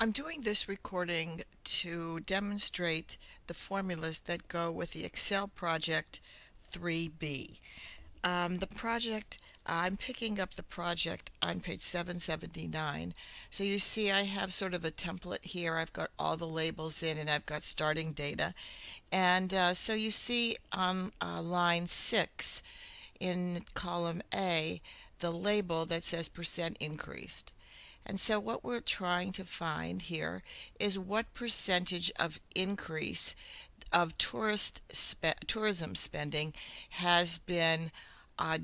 I'm doing this recording to demonstrate the formulas that go with the Excel project 3B. The project, I'm picking up the project on page 779. So you see I have sort of a template here. I've got all the labels in and I've got starting data. And so you see on line 6 in column A, the label that says percent increased. And so what we're trying to find here is what percentage of increase of tourism spending has been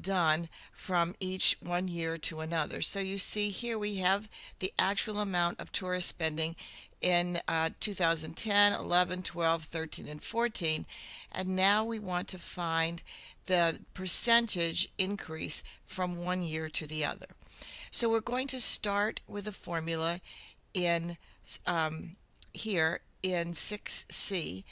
done from each one year to another. So you see here we have the actual amount of tourist spending in 2010, 11, 12, 13, and 14. And now we want to find the percentage increase from one year to the other. So we're going to start with a formula in here in 6C.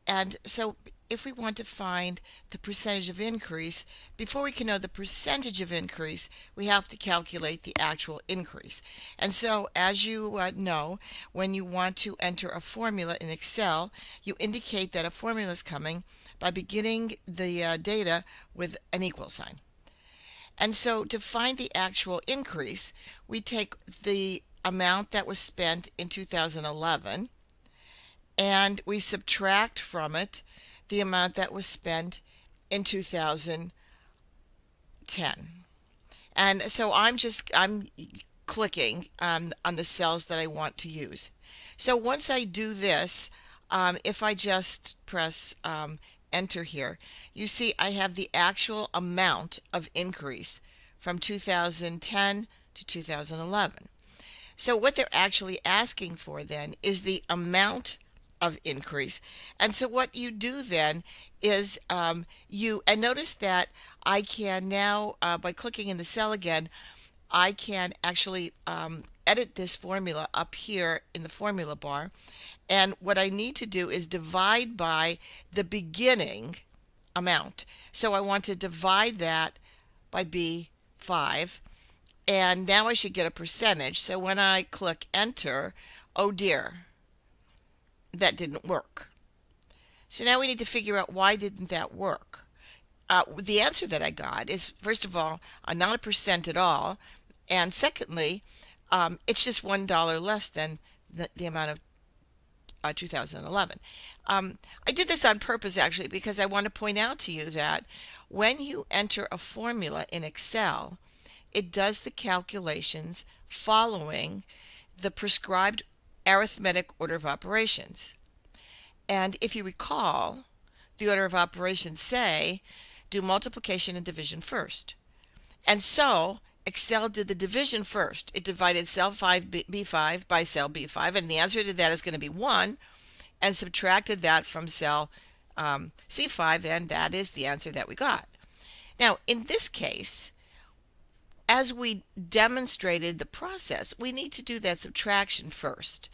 And so if we want to find the percentage of increase, before we can know the percentage of increase, we have to calculate the actual increase. And so as you know, when you want to enter a formula in Excel, you indicate that a formula is coming by beginning the data with an equal sign. And so to find the actual increase, we take the amount that was spent in 2011 and we subtract from it the amount that was spent in 2010. And so I'm clicking on the cells that I want to use. So once I do this, if I just press enter here, you see I have the actual amount of increase from 2010 to 2011. So what they're actually asking for then is the amount of increase. And so what you do then is and notice that I can now by clicking in the cell again, I can actually edit this formula up here in the formula bar. And what I need to do is divide by the beginning amount. So I want to divide that by B5. And now I should get a percentage. So when I click enter, oh dear, that didn't work. So now we need to figure out why didn't that work. The answer that I got is, first of all, not a percent at all. And secondly, it's just $1 less than the amount of 2011. I did this on purpose actually because I want to point out to you that when you enter a formula in Excel, it does the calculations following the prescribed arithmetic order of operations. And if you recall, the order of operations say do multiplication and division first. And so Excel did the division first. It divided cell 5 B5 by cell B5, and the answer to that is going to be 1, and subtracted that from cell C5, and that is the answer that we got. Now, in this case, as we demonstrated the process, we need to do that subtraction first.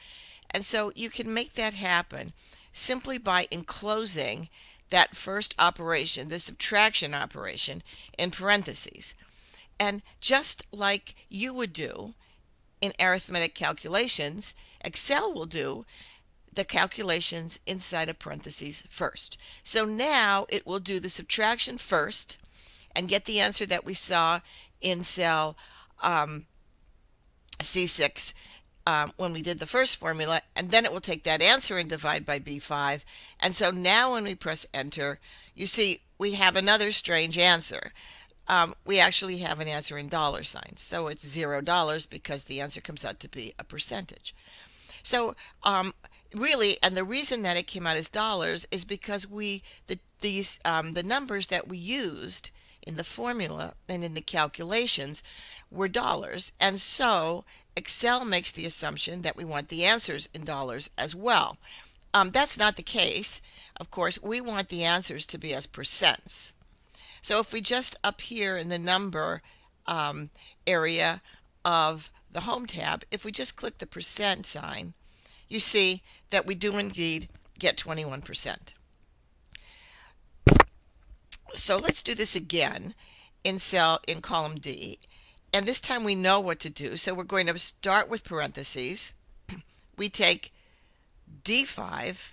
And so you can make that happen simply by enclosing that first operation, the subtraction operation, in parentheses. And just like you would do in arithmetic calculations, Excel will do the calculations inside of parentheses first. So now it will do the subtraction first and get the answer that we saw in cell C6 when we did the first formula, and then it will take that answer and divide by B5. And so now when we press enter, you see we have another strange answer. We actually have an answer in dollar signs. So it's $0 because the answer comes out to be a percentage. So really, and the reason that it came out as dollars is because the numbers that we used in the formula and in the calculations were dollars. And so Excel makes the assumption that we want the answers in dollars as well. That's not the case. Of course, we want the answers to be as percents. So if we just up here in the number area of the Home tab, if we just click the percent sign, you see that we do indeed get 21%. So let's do this again in column D. And this time we know what to do. So we're going to start with parentheses. we take D5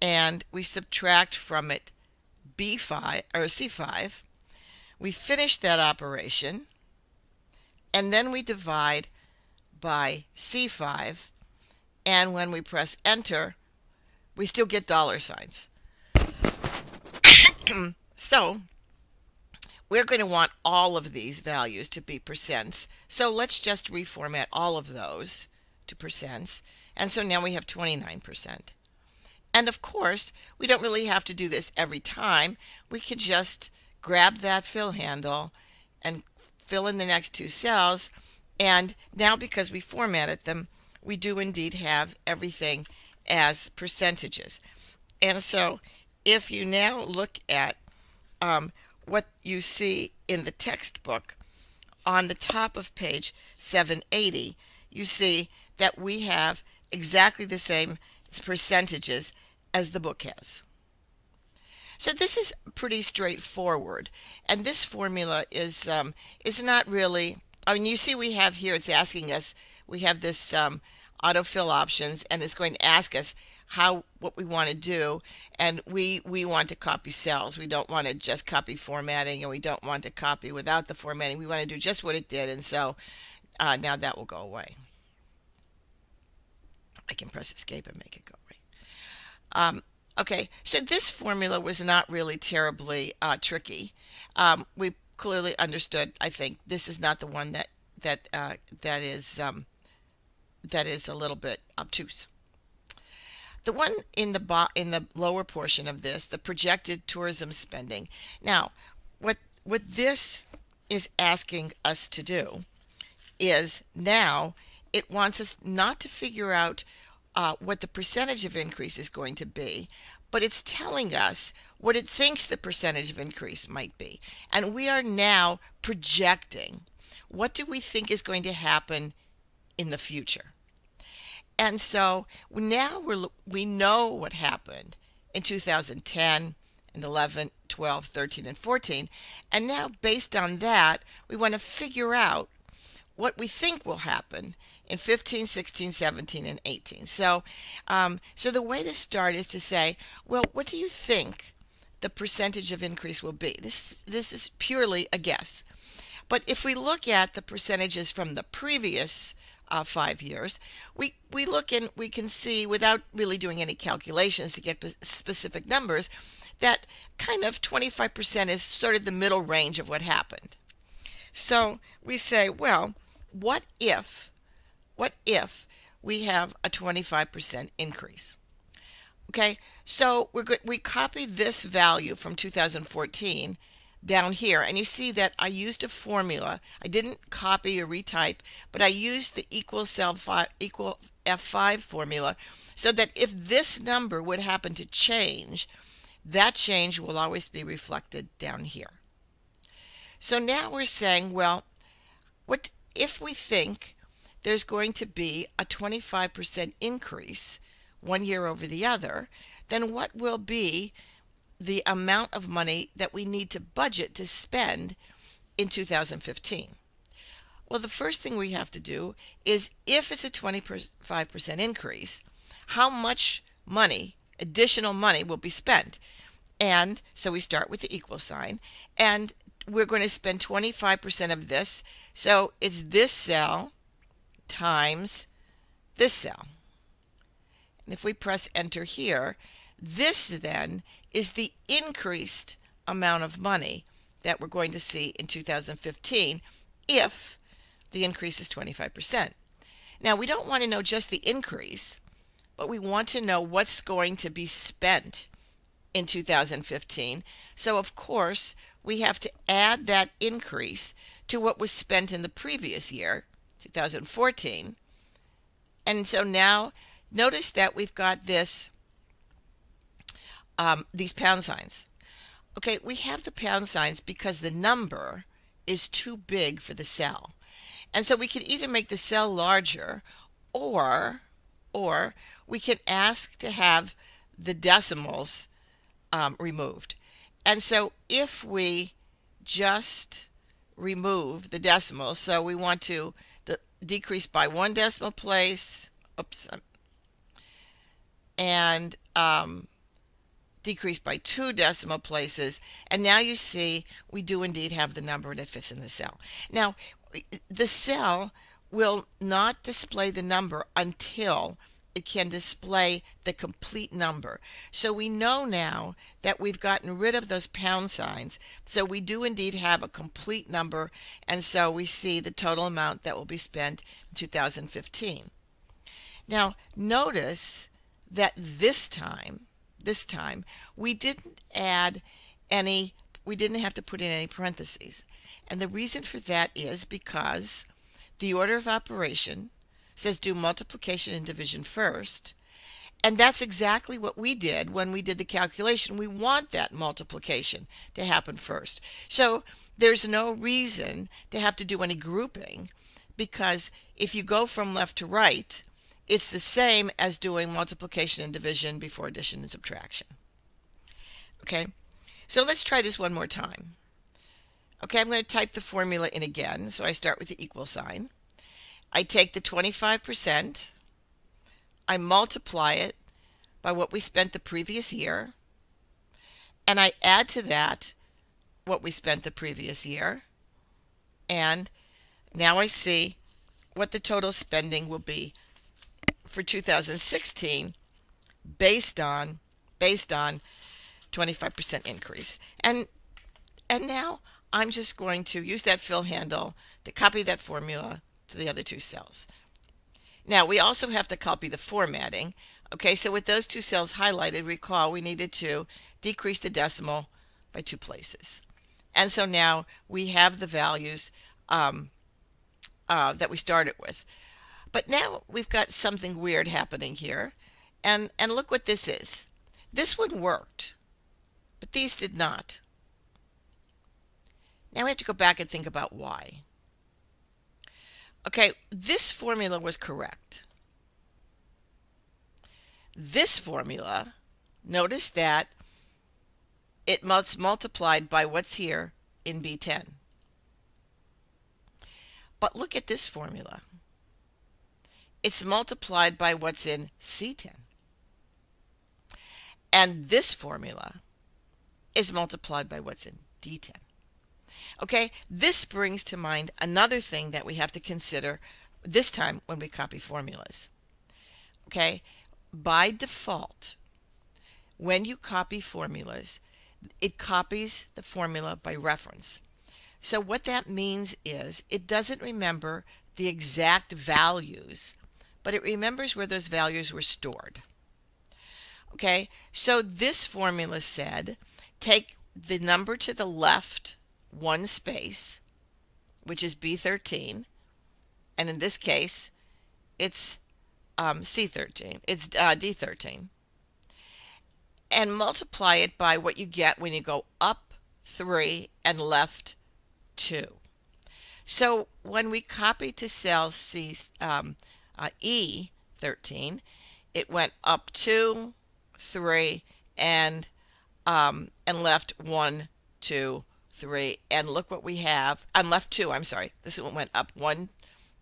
and we subtract from it B5 or C5. We finish that operation, and then we divide by C5, and when we press enter, we still get dollar signs. So we're going to want all of these values to be percents. So let's just reformat all of those to percents. And so now we have 29%. And of course, we don't really have to do this every time. We could just grab that fill handle and fill in the next two cells. And now because we formatted them, we do indeed have everything as percentages. And so if you now look at what you see in the textbook on the top of page 780, you see that we have exactly the same percentages as the book has. So this is pretty straightforward, and this formula is not really, I mean, you see we have here, it's asking us, we have this autofill options, and it's going to ask us what we want to do, and we want to copy cells. We don't want to just copy formatting, and we don't want to copy without the formatting. We want to do just what it did, and so now that will go away. I can press escape and make it go away. Okay, so this formula was not really terribly tricky. We clearly understood, I think, this is not the one that is a little bit obtuse. The one in the lower portion of this, the projected tourism spending. Now, what this is asking us to do is now it wants us not to figure out what the percentage of increase is going to be, but it's telling us what it thinks the percentage of increase might be. And we are now projecting what do we think is going to happen in the future. And so now we know what happened in 2010 and 11, 12, 13, and 14. And now based on that, we want to figure out what we think will happen in 15, 16, 17, and 18. So, so the way to start is to say, well, what do you think the percentage of increase will be? This is purely a guess. But if we look at the percentages from the previous 5 years, we look and we can see, without really doing any calculations to get specific numbers, that kind of 25% is sort of the middle range of what happened. So we say, well, what if we have a 25% increase? Okay, so we copy this value from 2014 down here, and you see that I used a formula. I didn't copy or retype, but I used the equal F5 formula, so that if this number would happen to change, that change will always be reflected down here. So now we're saying, well, what if we think there's going to be a 25% increase one year over the other, then what will be the amount of money that we need to budget to spend in 2015? Well, the first thing we have to do is, if it's a 25% increase, how much money, additional money, will be spent? And so we start with the equal sign, and we're going to spend 25% of this. So it's this cell times this cell. And if we press enter here, this then is the increased amount of money that we're going to see in 2015 if the increase is 25%. Now, we don't want to know just the increase, but we want to know what's going to be spent in 2015. So, of course, we have to add that increase to what was spent in the previous year, 2014. And so now, notice that we've got this these pound signs. Okay, we have the pound signs because the number is too big for the cell. And so we can either make the cell larger, or we can ask to have the decimals removed. And so if we just remove the decimals, so we want to decrease by 1 decimal place, oops, and decreased by 2 decimal places. And now you see we do indeed have the number that fits in the cell. Now, the cell will not display the number until it can display the complete number. So we know now that we've gotten rid of those pound signs. So we do indeed have a complete number, and so we see the total amount that will be spent in 2015. Now notice that this time we didn't add any, we didn't have to put in any parentheses. And the reason for that is because the order of operation says do multiplication and division first. And that's exactly what we did when we did the calculation. We want that multiplication to happen first. So there's no reason to have to do any grouping, because if you go from left to right, it's the same as doing multiplication and division before addition and subtraction. Okay, so let's try this one more time. Okay, I'm going to type the formula in again. So I start with the equal sign. I take the 25%, I multiply it by what we spent the previous year, and I add to that what we spent the previous year, and now I see what the total spending will be for 2016 based on 25% increase. And now I'm just going to use that fill handle to copy that formula to the other two cells. Now we also have to copy the formatting. Okay, so with those two cells highlighted, recall we needed to decrease the decimal by 2 places. And so now we have the values that we started with. But now we've got something weird happening here. And look what this is. This one worked, but these did not. Now we have to go back and think about why. Okay, this formula was correct. This formula, notice that it must multiplied by what's here in B10. But look at this formula. It's multiplied by what's in C10. And this formula is multiplied by what's in D10. Okay, this brings to mind another thing that we have to consider this time when we copy formulas. Okay, by default, when you copy formulas, it copies the formula by reference. So what that means is it doesn't remember the exact values, but it remembers where those values were stored. Okay, so this formula said take the number to the left 1 space, which is B13, and in this case it's C13, it's D13, and multiply it by what you get when you go up 3 and left 2. So when we copy to cell E13, it went up 2, 3, and left 1, 2, 3, and look what we have, and left 2, I'm sorry, this one went up 1,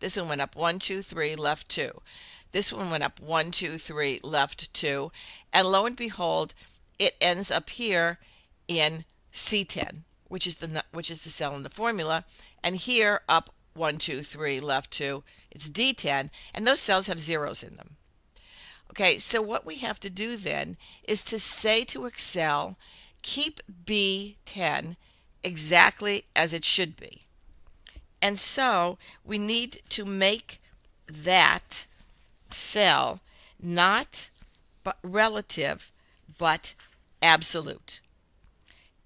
this one went up 1, 2, 3, left 2. This one went up 1, 2, 3, left 2, and lo and behold, it ends up here in C10, which is the cell in the formula, and here up 1, 2, 3, left 2, it's D10, and those cells have zeros in them. Okay, so what we have to do then is to say to Excel, keep B10 exactly as it should be. And so we need to make that cell not but relative but absolute.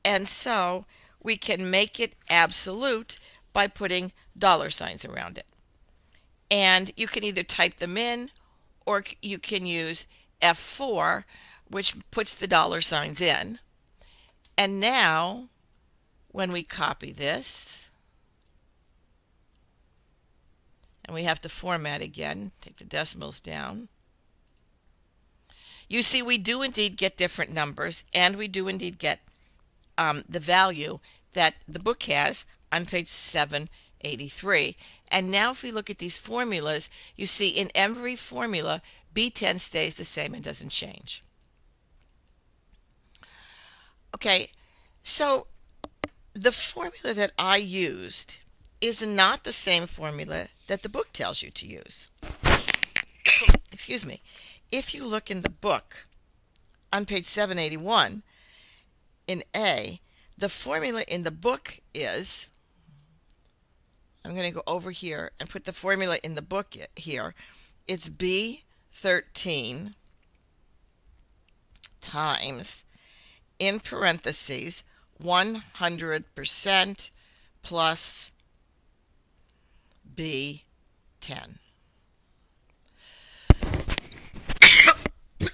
And so we can make it absolute by putting dollar signs around it. And you can either type them in, or you can use F4, which puts the dollar signs in. And now when we copy this, and we have to format again, take the decimals down, you see we do indeed get different numbers, and we do indeed get the value that the book has on page 7 83. And now if we look at these formulas, you see in every formula, B10 stays the same and doesn't change. Okay, so the formula that I used is not the same formula that the book tells you to use. Excuse me. If you look in the book on page 781 in A, the formula in the book is, I'm going to go over here and put the formula in the book here. It's B13 times, in parentheses, 100% plus B10.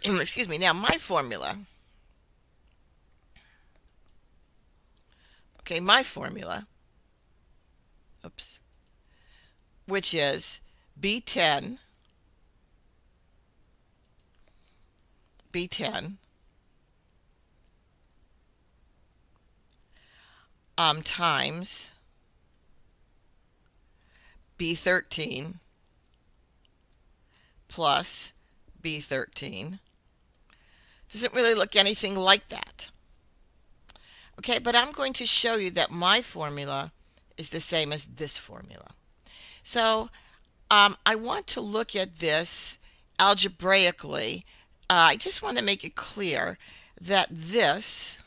Excuse me. Now my formula, oops, which is B10 times B13 plus B13 doesn't really look anything like that. Okay, but I'm going to show you that my formula is the same as this formula. So I want to look at this algebraically. I just want to make it clear that this,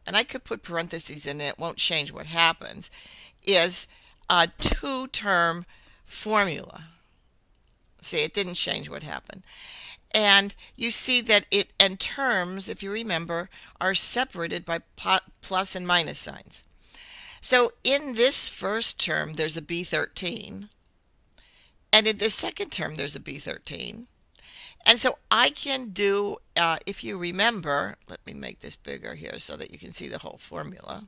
and I could put parentheses in it, it won't change what happens, is a two-term formula. See, it didn't change what happened. And you see that it and terms, if you remember, are separated by plus and minus signs. So in this first term, there's a B13. And in this second term, there's a B13. And so I can do, if you remember, let me make this bigger here so that you can see the whole formula.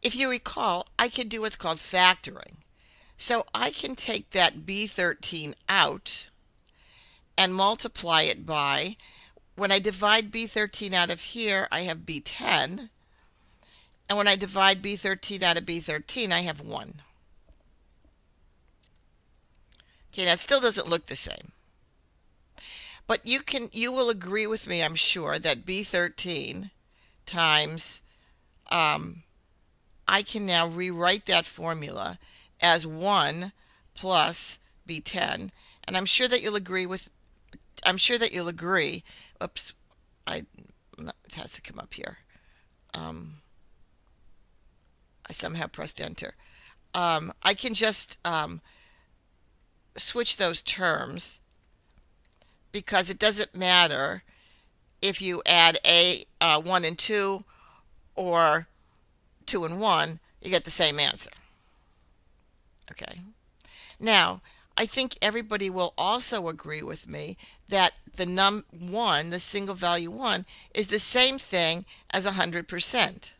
If you recall, I can do what's called factoring. So I can take that B13 out and multiply it by, when I divide B13 out of here, I have B10. And when I divide B13 out of B13, I have 1. Okay, that still doesn't look the same. But you will agree with me, I'm sure, that B13 times, I can now rewrite that formula as 1 plus B10. And I'm sure that you'll agree, oops, it has to come up here. I somehow pressed enter. I can just switch those terms, because it doesn't matter if you add 1 and 2 or 2 and 1, you get the same answer. Okay. Now, I think everybody will also agree with me that the 1, the single value 1, is the same thing as 100%.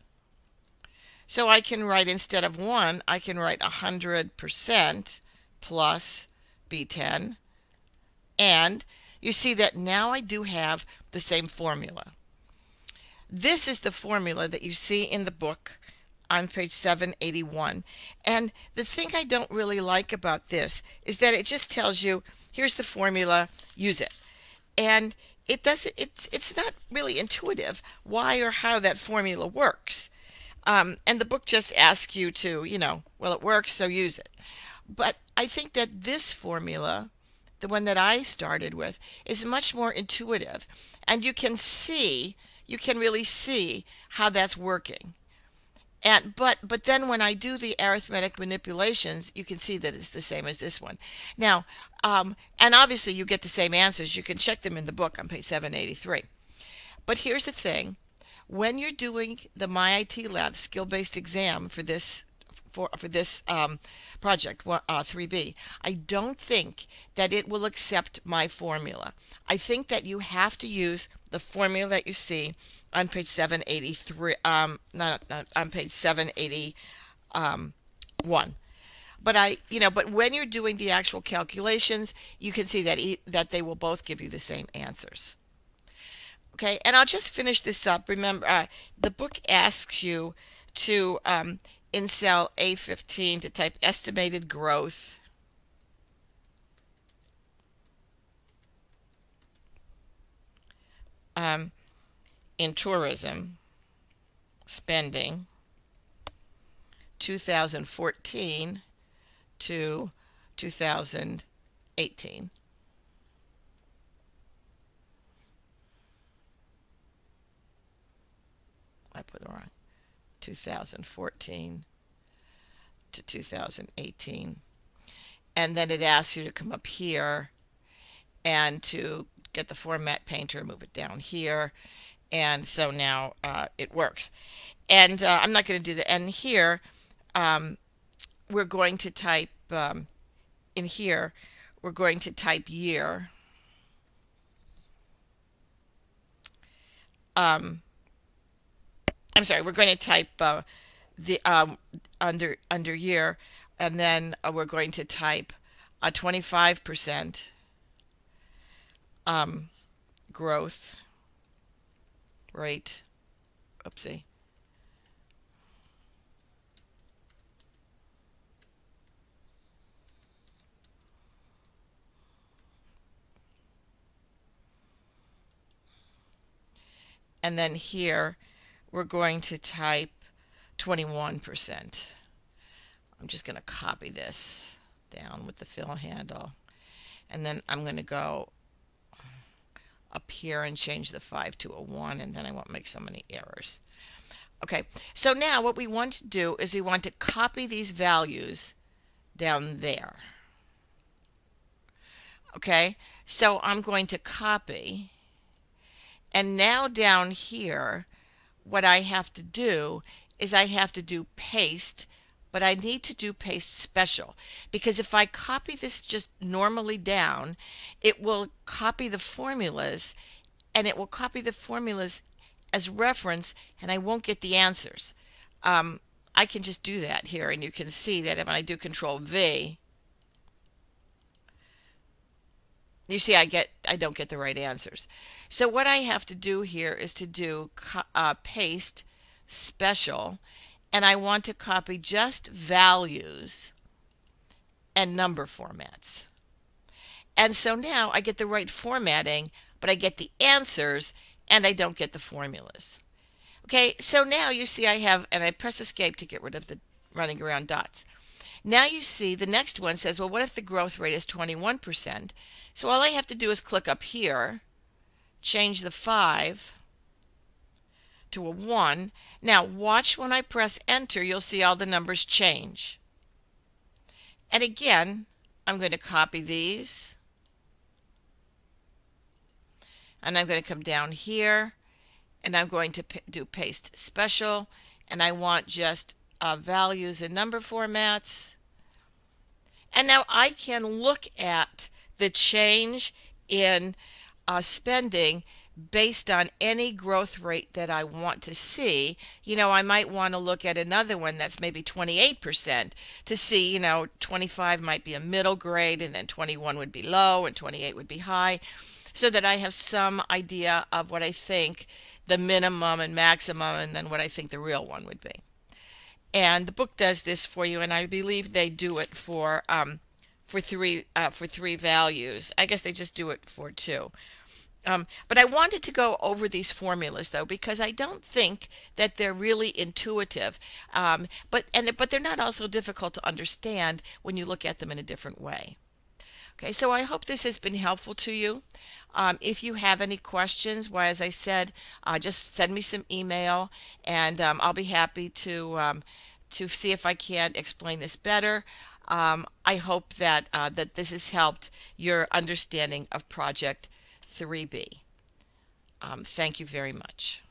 So I can write, instead of 1, I can write 100% plus B10. And you see that now I do have the same formula. This is the formula that you see in the book on page 781. And the thing I don't really like about this is that it just tells you, here's the formula, use it. And it's not really intuitive why or how that formula works. And the book just asks you to, well, it works, so use it. But I think that this formula, the one that I started with, is much more intuitive. And you can really see how that's working. But then when I do the arithmetic manipulations, you can see that it's the same as this one. Now, and obviously you get the same answers. You can check them in the book on page 783. But here's the thing. When you're doing the MyIT Lab skill-based exam for this project 3B, I don't think that it will accept my formula. I think that you have to use the formula that you see on page 783, not on page 781. But but when you're doing the actual calculations, you can see that they will both give you the same answers. Okay, and I'll just finish this up. Remember, the book asks you to, in cell A15, to type estimated growth, um, in tourism spending 2014 to 2018. I put the wrong 2014 to 2018. And then it asks you to come up here and to get the format painter, move it down here. And so now it works. And I'm not going to do that. And here, we're going to type, in here, we're going to type year. Um, I'm sorry, we're going to type the under year, and then we're going to type a 25% growth rate. Oopsie. And then here we're going to type 21%. I'm just going to copy this down with the fill handle. And then I'm going to go up here and change the 5 to a 1, and then I won't make so many errors. Okay, so now what we want to do is we want to copy these values down there. Okay, so I'm going to copy, and now down here what I have to do is I have to do paste, but I need to do paste special, because if I copy this just normally down, it will copy the formulas, and it will copy the formulas as reference, and I won't get the answers. I can just do that here, and you can see that if I do Control V, you see I don't get the right answers. So what I have to do here is to do paste special, and I want to copy just values and number formats. And so now I get the right formatting, but I get the answers and I don't get the formulas. Okay, so now you see I have, and I press escape to get rid of the running around dots. Now you see the next one says, well, what if the growth rate is 21%? So all I have to do is click up here, change the 5 to a 1. Now watch when I press enter, you'll see all the numbers change. And again, I'm going to copy these, and I'm going to come down here, and I'm going to do paste special, and I want just values and number formats. And now I can look at the change in spending based on any growth rate that I want to see. You know, I might want to look at another one that's maybe 28% to see, 25 might be a middle grade, and then 21 would be low, and 28 would be high, so that I have some idea of what I think the minimum and maximum, and then what I think the real one would be. And the book does this for you, and I believe they do it for three values. I guess they just do it for 2. But I wanted to go over these formulas though, because I don't think that they're really intuitive, but they're not also difficult to understand when you look at them in a different way. Okay, so I hope this has been helpful to you. If you have any questions, well, as I said, just send me some email, and I'll be happy to see if I can explain this better. I hope that this has helped your understanding of Project 3B. Thank you very much.